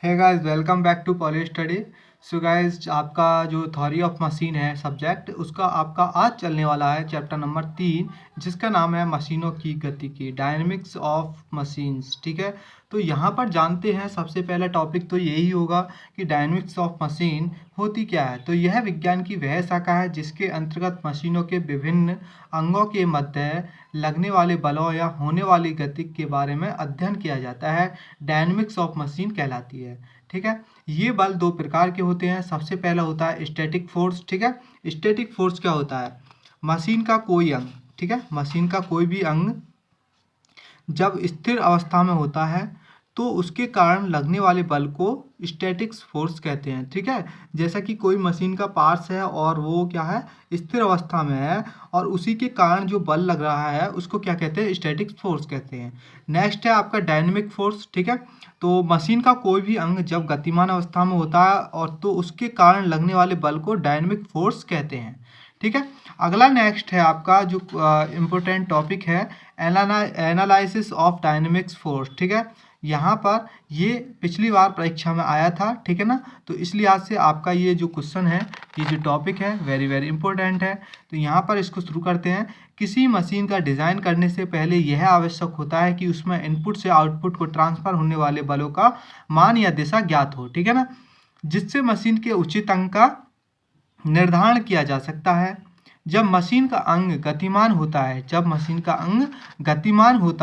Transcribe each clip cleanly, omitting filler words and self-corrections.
Hey guys, welcome back to Poly Study. So guys, आपका जो theory of machine है subject, उसका आपका आज चलने वाला है चैप्टर नंबर 3, जिसका नाम है मशीनों की गति की डायनेमिक्स ऑफ मशीन्स। ठीक है, तो यहाँ पर जानते हैं सबसे पहला टॉपिक तो यही होगा कि डायनेमिक्स ऑफ मशीन होती क्या है। तो यह विज्ञान की वह शाखा है जिसके अंतर्गत मशीनों के विभिन्न अंगों के मध्य लगने वाले बलों या होने वाली गति के बारे में अध्ययन किया जाता है। डायनेमिक्स ऑफ मशीन कहलाती है। ठीक है, ये बल दो प्रकार के होते हैं। सबसे पहला होता है स्टैटिक फोर्स। ठीक है, स्टैटिक फोर्स क्या होता है? मशीन का कोई अंग, ठीक है, मशीन का कोई भी अंग जब स्थिर अवस्था में होता है तो उसके कारण लगने वाले बल को स्टैटिक्स फोर्स कहते हैं। ठीक है, जैसा कि कोई मशीन का पार्ट्स है और वो क्या है, स्थिर अवस्था में है, और उसी के कारण जो बल लग रहा है उसको क्या कहते हैं, स्टैटिक्स फोर्स कहते हैं। नेक्स्ट है आपका डायनेमिक फोर्स। ठीक है, तो मशीन का कोई भी अंग जब गतिमान अवस्था में होता है और तो उसके कारण लगने वाले बल को डायनेमिक फोर्स कहते हैं। ठीक है, अगला नेक्स्ट है आपका जो इम्पोर्टेंट टॉपिक है, एनालिसिस ऑफ डायनेमिक्स फोर्स। ठीक है, यहाँ पर ये पिछली बार परीक्षा में आया था। ठीक है ना, तो इसलिए आज से आपका ये जो क्वेश्चन है, ये जो टॉपिक है वेरी वेरी इंपॉर्टेंट है। तो यहाँ पर इसको शुरू करते हैं। किसी मशीन का डिज़ाइन करने से पहले यह आवश्यक होता है कि उसमें इनपुट से आउटपुट को ट्रांसफ़र होने वाले बलों का मान या दिशा ज्ञात हो। ठीक है ना, जिससे मशीन के उचित अंग का निर्धारण किया जा सकता है। जब मशीन का अंग गतिमान होता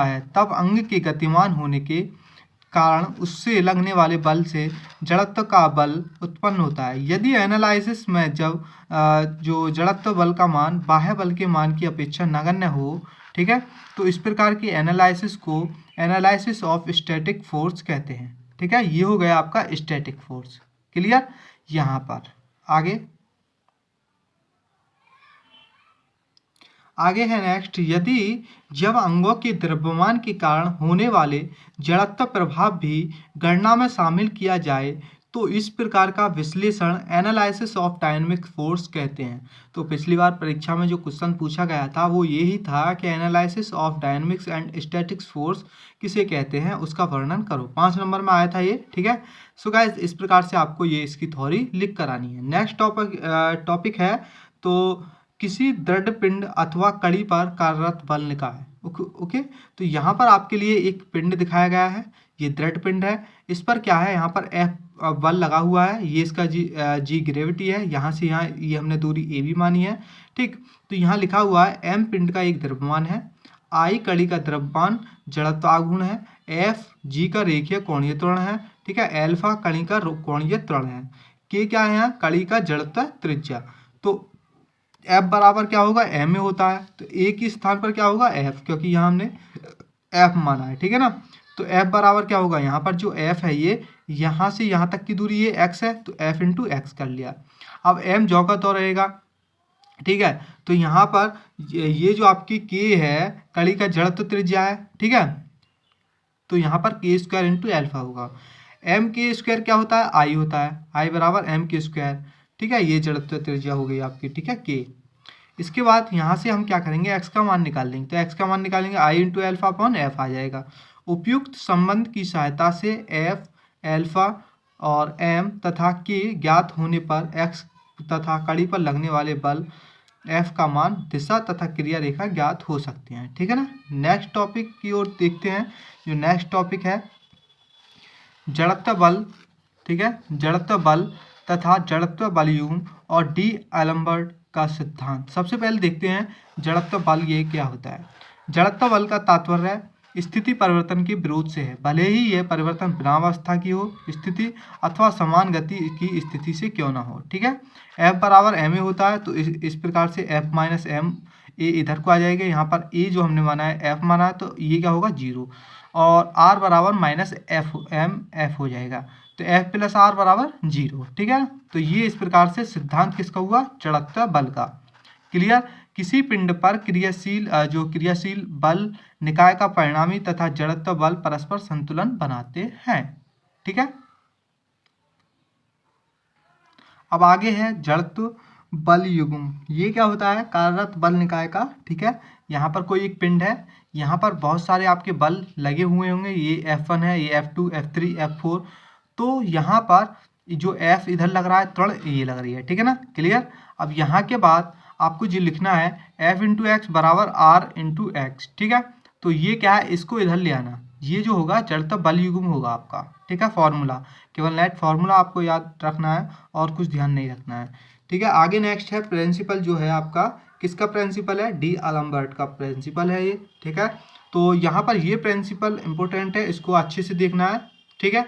है तब अंग के गतिमान होने के कारण उससे लगने वाले बल से जड़त्व का बल उत्पन्न होता है। यदि एनालिसिस में जब जो जड़त्व बल का मान बाह्य बल के मान की अपेक्षा नगण्य हो, ठीक है, तो इस प्रकार की एनालिसिस को एनालिसिस ऑफ स्टैटिक फोर्स कहते हैं। ठीक है, ये हो गया आपका स्टैटिक फोर्स। क्लियर? यहाँ पर आगे है नेक्स्ट, यदि जब अंगों के द्रव्यमान के कारण होने वाले जड़त्व प्रभाव भी गणना में शामिल किया जाए तो इस प्रकार का विश्लेषण एनालिसिस ऑफ डायनेमिक फोर्स कहते हैं। तो पिछली बार परीक्षा में जो क्वेश्चन पूछा गया था वो यही था कि analysis of dynamics and statics force किसे कहते हैं, उसका वर्णन करो। 5 नंबर में आया था ये। ठीक है, सो गाइस, इस प्रकार से आपको ये इसकी थ्योरी लिख कर आनी है। नेक्स्ट टॉपिक है तो किसी दृढ़ पिंड अथवा कड़ी पर कार्यरत बल निकाय। ओके, तो यहाँ पर आपके लिए एक पिंड दिखाया गया है, ये दृढ़ पिंड है। इस पर क्या है, यहाँ पर एफ बल लगा हुआ है, ये इसका जी ग्रेविटी है। यहाँ से यहाँ ये हमने दूरी ए बी मानी है। ठीक, तो यहाँ लिखा हुआ है एम पिंड का एक द्रव्यमान है, आई कड़ी का द्रव्यमान जड़त्व आघूर्ण है, एफ जी का रेखीय कोणीय त्वरण है, ठीक है, एल्फा कड़ी का कोणीय त्वरण है, के क्या है, यहाँ कड़ी का जड़त्व त्रिज्या। तो एफ बराबर क्या होगा, एम में होता है, तो ए के स्थान पर क्या होगा, एफ, क्योंकि यहाँ हमने एफ माना है। ठीक है ना, तो एफ बराबर क्या होगा, यहाँ पर जो एफ है ये यहाँ से यहाँ तक की दूरी ये एक्स है, तो एफ इंटू एक्स कर लिया। अब एम जौ का तो रहेगा। ठीक है, तो यहाँ पर ये जो आपकी के है कड़ी का जड़त्व त्रिज्या है। ठीक है, तो यहाँ पर के स्क्वायर इंटू एल्फा होगा। एम के स्क्वायर क्या होता है, आई होता है, आई बराबर एम के स्क्वायर। ठीक है, ये जड़त्व त्रिज्या हो गई आपकी। ठीक है, के। इसके बाद यहाँ से हम क्या करेंगे, एक्स का मान निकाल लेंगे। तो एक्स का मान निकालेंगे, आई इंटू एल्फा अपॉन एफ आ जाएगा। उपयुक्त संबंध की सहायता से एफ, एल्फा और एम तथा के ज्ञात होने पर एक्स तथा कड़ी पर लगने वाले बल एफ का मान, दिशा तथा क्रिया रेखा ज्ञात हो सकते हैं। ठीक है ना, नेक्स्ट टॉपिक की ओर देखते हैं। जो नेक्स्ट टॉपिक है जड़त्व बल। ठीक है, जड़त्व बल तथा जड़त्व बलयुग्म और डी एलम्बर्ट का सिद्धांत। सबसे पहले देखते हैं जड़त्व बल ये क्या होता है। जड़त्व बल का तात्पर्य स्थिति परिवर्तन के विरोध से है, भले ही यह परिवर्तन बिना अवस्था की हो स्थिति अथवा समान गति की स्थिति से क्यों ना हो। ठीक है, एफ बराबर एम ए होता है, तो इस प्रकार से एफ माइनस एम ए इधर को आ जाएगा। यहाँ पर ए जो हमने माना है एफ माना है, तो ये क्या होगा, 0, और आर बराबर माइनस एफ एम एफ हो जाएगा, तो एफ प्लस आर बराबर 0। ठीक है, तो ये इस प्रकार से सिद्धांत किसका हुआ, जड़त्व बल का। क्लियर? किसी पिंड पर क्रियाशील बल निकाय का परिणामी तथा जड़त्व बल परस्पर संतुलन बनाते हैं। ठीक है, अब आगे है जड़त्व बल युग्म। ये क्या होता है, कार्यरत बल निकाय का। ठीक है, यहाँ पर कोई एक पिंड है, यहाँ पर बहुत सारे आपके बल लगे हुए होंगे, ये F1 है, ये F2, F3, F4, तो यहाँ पर जो एफ इधर लग रहा है, त्वरण ये लग रही है, ठीक है ना, क्लियर। अब यहाँ के बाद आपको जो लिखना है एफ इंटू एक्स बराबर आर इंटू एक्स, ठीक है। तो ये क्या है, इसको इधर ले आना, ये जो होगा जड़ता बल युग्म होगा आपका, ठीक है। फॉर्मूला, केवल नेट फॉर्मूला आपको याद रखना है और कुछ ध्यान नहीं रखना है, ठीक है। आगे नेक्स्ट है प्रिंसिपल, जो है आपका किसका प्रिंसिपल है, डी अल्बर्ट का प्रिंसिपल है ये, ठीक है। तो यहाँ पर ये प्रिंसिपल इंपॉर्टेंट है, इसको अच्छे से देखना है, ठीक है।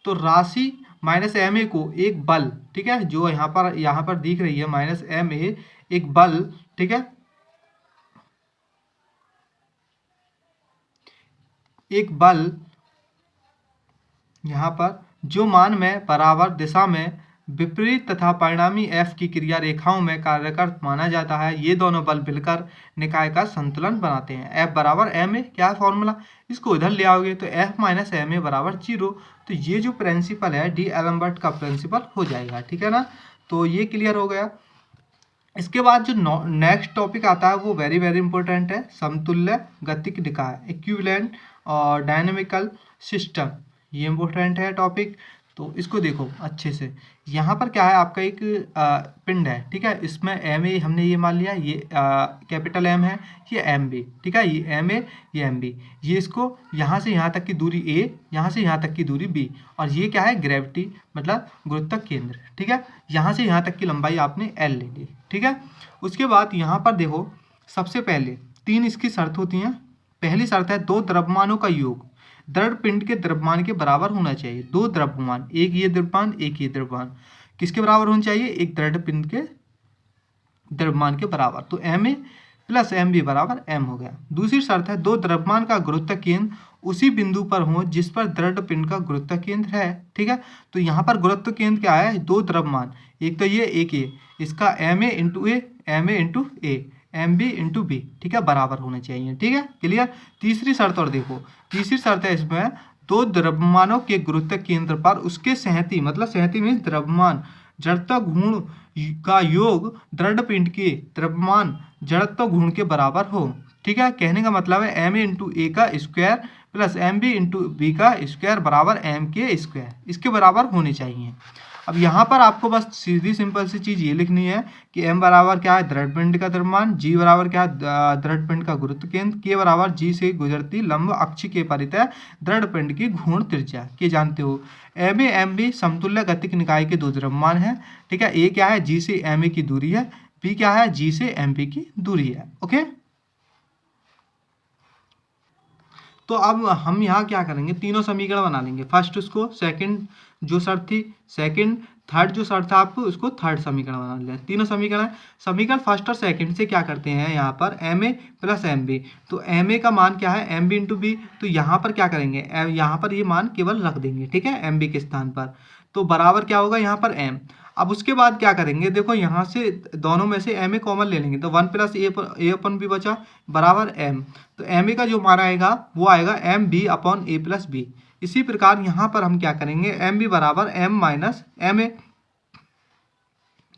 तो राशि माइनस एम ए को एक बल, ठीक है, जो यहाँ पर दिख रही है माइनस एम ए एक बल, ठीक है, एक बल यहाँ पर जो मान में बराबर दिशा में विपरीत तथा परिणामी एफ की क्रिया रेखाओं में कार्यरत माना जाता है, ये दोनों बल मिलकर निकाय का संतुलन बनाते हैं। एफ बराबर एम ए, क्या है फॉर्मूला, इसको इधर ले आओगे तो एफ माइनस एम ए बराबर 0। तो ये जो प्रिंसिपल है डी एल्बर्ट का प्रिंसिपल हो जाएगा, ठीक है ना। तो ये क्लियर हो गया। इसके बाद जो नेक्स्ट टॉपिक आता है वो वेरी वेरी इंपॉर्टेंट है, समतुल्य गतिक निकाय, इक्विवेलेंट और डायनेमिकल सिस्टम, ये इंपॉर्टेंट है टॉपिक। तो इसको देखो अच्छे से, यहाँ पर क्या है आपका एक पिंड है, ठीक है, इसमें एम ए हमने ये मान लिया, ये कैपिटल एम है, ये एम बी, ठीक है, ये एम ए ये एम बी, ये इसको यहाँ से यहाँ तक की दूरी ए, यहाँ से यहाँ तक की दूरी बी, और ये क्या है ग्रेविटी मतलब गुरुत्व केंद्र, ठीक है। यहाँ से यहाँ तक की लंबाई आपने एल ले ली, ठीक है। उसके बाद यहाँ पर देखो सबसे पहले 3 इसकी शर्त होती हैं। पहली शर्त है दो द्रव्यमानों का योग दृढ़ पिंड के द्रव्यमान के बराबर होना चाहिए। दो द्रव्यमान, एक ये द्रव्यमान एक ये द्रव्यमान, किसके बराबर होना चाहिए, एक दृढ़ पिंड के द्रव्यमान के बराबर। तो M A plus M B बराबर एम हो गया। दूसरी शर्त है दो द्रव्यमान का गुरुत्व केंद्र उसी बिंदु पर हो जिस पर दृढ़ पिंड का गुरुत्व केंद्र है, ठीक है। तो यहाँ पर गुरुत्व केंद्र क्या है, दो द्रव्यमान, एक तो ये एक ये, इसका M A into A, M A into A, M B into B, ठीक है, बराबर होने चाहिए, ठीक है, क्लियर। तीसरी शर्त और देखो, तीसरी शर्त है इसमें दो द्रव्यमानों के गुरुत्व केंद्र पर उसके सहती, मतलब सहती मीन्स द्रव्यमान जड़त्व गुण का योग दृढ़ पिंड के द्रव्यमान जड़त्व गुण के बराबर हो, ठीक है। कहने का मतलब है एम ए इंटू ए का square plus M B into B का स्क्वायर बराबर एम के स्क्वायर, इसके बराबर होने चाहिए। अब यहाँ पर आपको बस सीधी सिंपल सी चीज़ ये लिखनी है कि m बराबर क्या है दृढ़ पिंड का द्रव्यमान, g बराबर क्या है दृढ़ पिंड का गुरुत्व केंद्र, k बराबर g से गुजरती लंब अक्ष के परितः दृढ़ पिंड की घूर्ण त्रिज्या, के जानते हो। एम ए एम बी समतुल्य गतिक निकाय के दो द्रव्यमान है, ठीक है। a क्या है g से एम ए की दूरी है, b क्या है g से एम बी की दूरी है, ओके। तो अब हम यहाँ क्या करेंगे, तीनों समीकरण बना लेंगे। फर्स्ट उसको, सेकंड जो शर्त थी सेकंड, थर्ड जो शर्त था आपको उसको थर्ड समीकरण बना लें। तीनों समीकरण, समीकरण फर्स्ट और सेकंड से क्या करते हैं यहाँ पर M A plus M B. तो एम ए का मान क्या है एम बी इंटू बी, तो यहाँ पर क्या करेंगे यहाँ पर ये मान केवल रख देंगे, ठीक है, एम बी के स्थान पर। तो बराबर क्या होगा यहाँ पर एम। अब उसके बाद क्या करेंगे, देखो यहाँ से दोनों में से एम ए कॉमन ले लेंगे, तो 1 प्लस ए अपन बी बचा बराबर एम। तो एम ए का जो मान आएगा वो आएगा M B upon A plus B. इसी प्रकार यहाँ पर हम क्या करेंगे एम बी बराबर एम माइनस एम ए।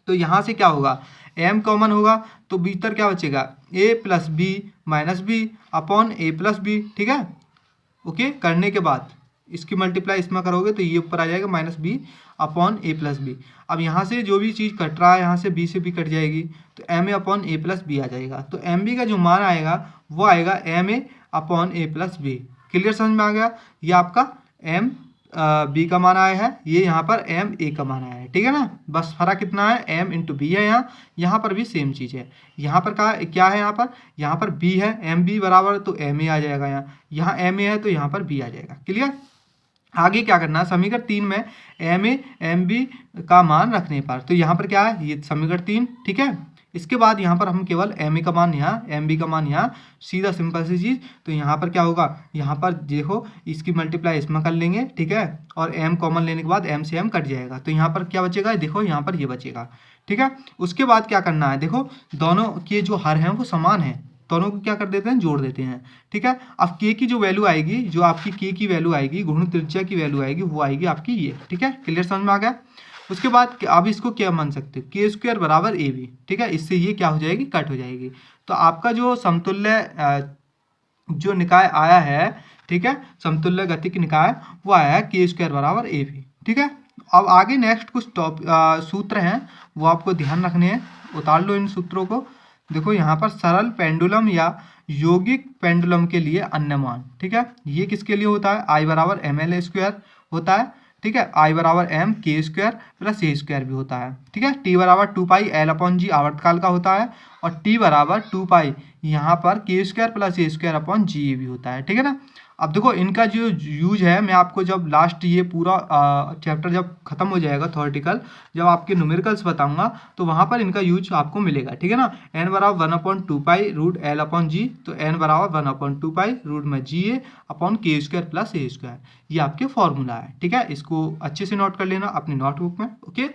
तो यहाँ से क्या होगा एम कॉमन होगा तो भीतर क्या बचेगा A plus B minus B upon A plus B, ठीक है। ओके, करने के बाद इसकी मल्टीप्लाई इसमें करोगे तो ये ऊपर आ जाएगा minus B upon A plus B. अब यहाँ से जो भी चीज़ कट रहा है यहाँ से बी से बी कट जाएगी तो M A upon A plus B आ जाएगा। तो एम बी का जो मान आएगा वो आएगा M A upon A plus B. Clear, समझ में आ गया। ये आपका एम बी का मान आया है, ये यहाँ पर एम ए का मान आया है, ठीक है ना। बस फर्क कितना है एम इंटू बी है, यहाँ पर भी सेम चीज़ है। यहाँ पर क्या है यहाँ पर बी है, एम बी बराबर तो एम ए आ जाएगा, यहाँ एम ए है तो यहाँ पर बी आ जाएगा। क्लियर। आगे क्या करना है समीकरण 3 में एम ए एम बी का मान रखने पर, तो यहाँ पर क्या है ये समीकरण 3, ठीक है। इसके बाद यहाँ पर हम केवल एम ए का मान यहाँ एम बी का मान यहाँ, सीधा सिंपल सी चीज़। तो यहाँ पर क्या होगा यहाँ पर देखो इसकी मल्टीप्लाई इसमें कर लेंगे, ठीक है, और एम कॉमन लेने के बाद एम से एम कट जाएगा तो यहाँ पर क्या बचेगा देखो यहाँ पर ये बचेगा, ठीक है। उसके बाद क्या करना है देखो दोनों के जो हर हैं वो समान हैं, दोनों को क्या कर देते हैं जोड़ देते हैं, ठीक है। अब के की जो वैल्यू आएगी, जो आपकी के की वैल्यू आएगी, घूर्ण त्रिज्या की वैल्यू आएगी वो आएगी आपकी ये, ठीक है। क्लियर, समझ में आ गया। उसके बाद अब इसको क्या मान सकते हो के स्क्वायर बराबर ए बी, ठीक है, इससे ये क्या हो जाएगी कट हो जाएगी। तो आपका जो समतुल्य जो निकाय आया है, ठीक है, समतुल्य गतिक निकाय वो आया है के स्क्वायर बराबर ए बी। ठीक है। अब आगे नेक्स्ट कुछ सूत्र हैं वो आपको ध्यान रखने हैं, उतार लो इन सूत्रों को। देखो यहाँ पर सरल पेंडुलम या यौगिक पेंडुलम के लिए अन्य मान, ठीक है, ये किसके लिए होता है, आई बराबर एम एल स्क्वायर होता है, ठीक है, आई बराबर एम के स्क्वायर प्लस ए स्क्वायर भी होता है, ठीक है, टी बराबर 2 पाई एल अपॉन जी आवर्तकाल का होता है, और टी बराबर 2 पाई यहाँ पर के स्क्वायर प्लस ए स्क्वायर अपॉन जी भी होता है, ठीक है ना। अब देखो इनका जो यूज है, मैं आपको जब लास्ट ये पूरा चैप्टर जब खत्म हो जाएगा थ्योरेटिकल, जब आपके न्यूमेरिकल्स बताऊंगा तो वहां पर इनका यूज आपको मिलेगा, ठीक है ना। एन बराबर 1/2 पाई रूट एल अपॉन जी, तो एन बराबर 1/2 पाई रूट में जी ए अपॉन के स्क्वायर प्लस ए स्क्वायर, ये आपके फॉर्मूला है, ठीक है। इसको अच्छे से नोट कर लेना अपनी नोटबुक में, ओके।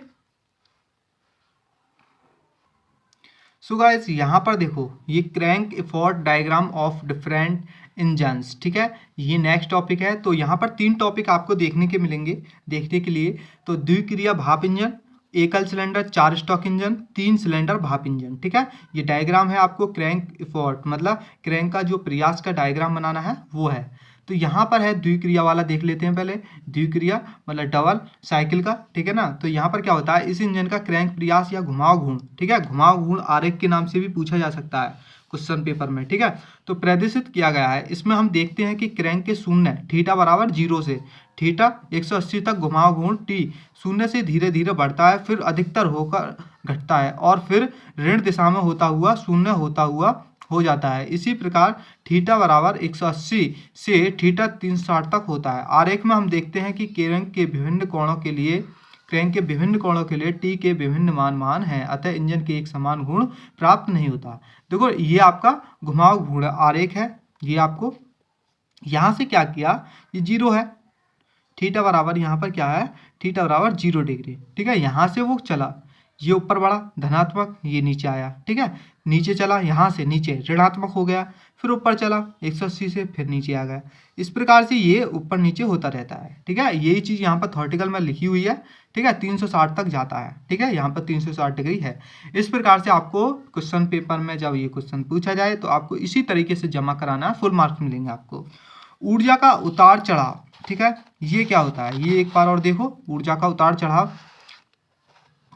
सो गाइस यहाँ पर देखो ये crank effort diagram of different engines, ठीक है, ये नेक्स्ट टॉपिक है। तो यहाँ पर 3 टॉपिक आपको देखने के मिलेंगे देखने के लिए। तो द्विक्रिया भाप इंजन, एकल सिलेंडर 4 स्टॉक इंजन, 3 सिलेंडर भाप इंजन, ठीक है। ये डायग्राम है आपको क्रैंक इफोर्ट मतलब क्रैंक का जो प्रयास का डायग्राम बनाना है वो है। तो यहाँ पर है द्विक्रिया वाला, देख लेते हैं पहले। द्विक्रिया मतलब डबल साइकिल का, ठीक है ना। तो यहाँ पर क्या होता है, इस इंजन का क्रैंक प्रयास या घुमाव घूर्ण, ठीक है, घुमाव घूर्ण आरेख के नाम से भी पूछा जा सकता है क्वेश्चन पेपर में, ठीक है। तो प्रदर्शित किया गया है, इसमें हम देखते हैं कि क्रैंक के शून्य थीटा बराबर 0 से थीटा 180 तक घुमाव घूर्ण टी शून्य से धीरे धीरे बढ़ता है, फिर अधिकतर होकर घटता है, और फिर ऋण दिशा में होता हुआ शून्य होता हुआ हो जाता है। इसी प्रकार थीटा बराबर 180 से थीटा 360 तक होता है। आरेख में हम देखते हैं कि क्रैंक के विभिन्न कोणों के लिए टी के विभिन्न मान हैं, अतः इंजन के एक समान गुण प्राप्त नहीं होता। देखो ये आपका घुमाव घूर्ण आरेख है, ये आपको यहाँ से क्या किया, ये 0 है, थीटा बराबर यहाँ पर क्या है, थीटा बराबर 0 डिग्री, ठीक है। यहाँ से वो चला, ये ऊपर बढ़ा धनात्मक, ये नीचे आया, ठीक है, नीचे चला, यहाँ से नीचे ऋणात्मक हो गया, फिर ऊपर चला 180 से, फिर नीचे आ गया। इस प्रकार से ये ऊपर नीचे होता रहता है, ठीक है। यही चीज़ यहाँ पर थ्योरेटिकल में लिखी हुई है, ठीक है, 360 तक जाता है, ठीक है, यहाँ पर 360 डिग्री है। इस प्रकार से आपको क्वेश्चन पेपर में जब ये क्वेश्चन पूछा जाए तो आपको इसी तरीके से जमा कराना है, फुल मार्क्स मिलेंगे आपको। ऊर्जा का उतार चढ़ाव, ठीक है, ये क्या होता है, ये एक बार और देखो, ऊर्जा का उतार चढ़ाव।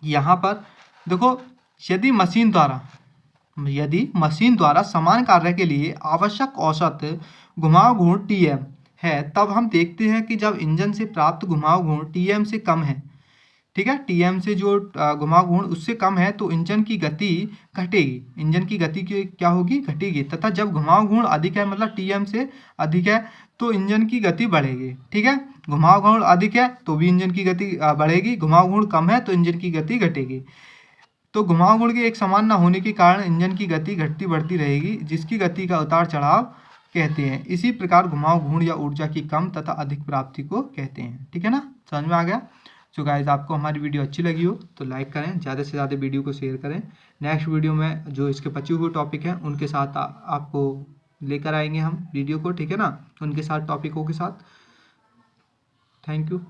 यहाँ पर देखो यदि मशीन द्वारा समान कार्य के लिए आवश्यक औसत घुमाव घूर्ण टीएम है, तब हम देखते हैं कि जब इंजन से प्राप्त घुमाव घूर्ण टीएम से कम है, ठीक है, टीएम से जो घुमाव घूर्ण उससे कम है, तो इंजन की गति घटेगी, इंजन की गति की क्या होगी, घटेगी। तथा जब घुमाव घूर्ण अधिक है मतलब टीएम से अधिक है तो इंजन की गति बढ़ेगी, ठीक है। घुमाव घूर्ण अधिक है तो भी इंजन की गति बढ़ेगी, घुमाव घूर्ण कम है तो इंजन की गति घटेगी। तो घुमाव घूर्ण के एक समान न होने के कारण इंजन की गति घटती बढ़ती रहेगी, जिसकी गति का उतार चढ़ाव कहते हैं। इसी प्रकार घुमाव घूर्ण या ऊर्जा की कम तथा अधिक प्राप्ति को कहते हैं, ठीक है ना, समझ में आ गया। सो गाइस आपको हमारी वीडियो अच्छी लगी हो तो लाइक करें, ज़्यादा से ज़्यादा वीडियो को शेयर करें। नेक्स्ट वीडियो में जो इसके बचे हुए टॉपिक हैं उनके साथ आपको लेकर आएंगे हम वीडियो को, ठीक है ना, उनके साथ टॉपिकों के साथ। Thank you.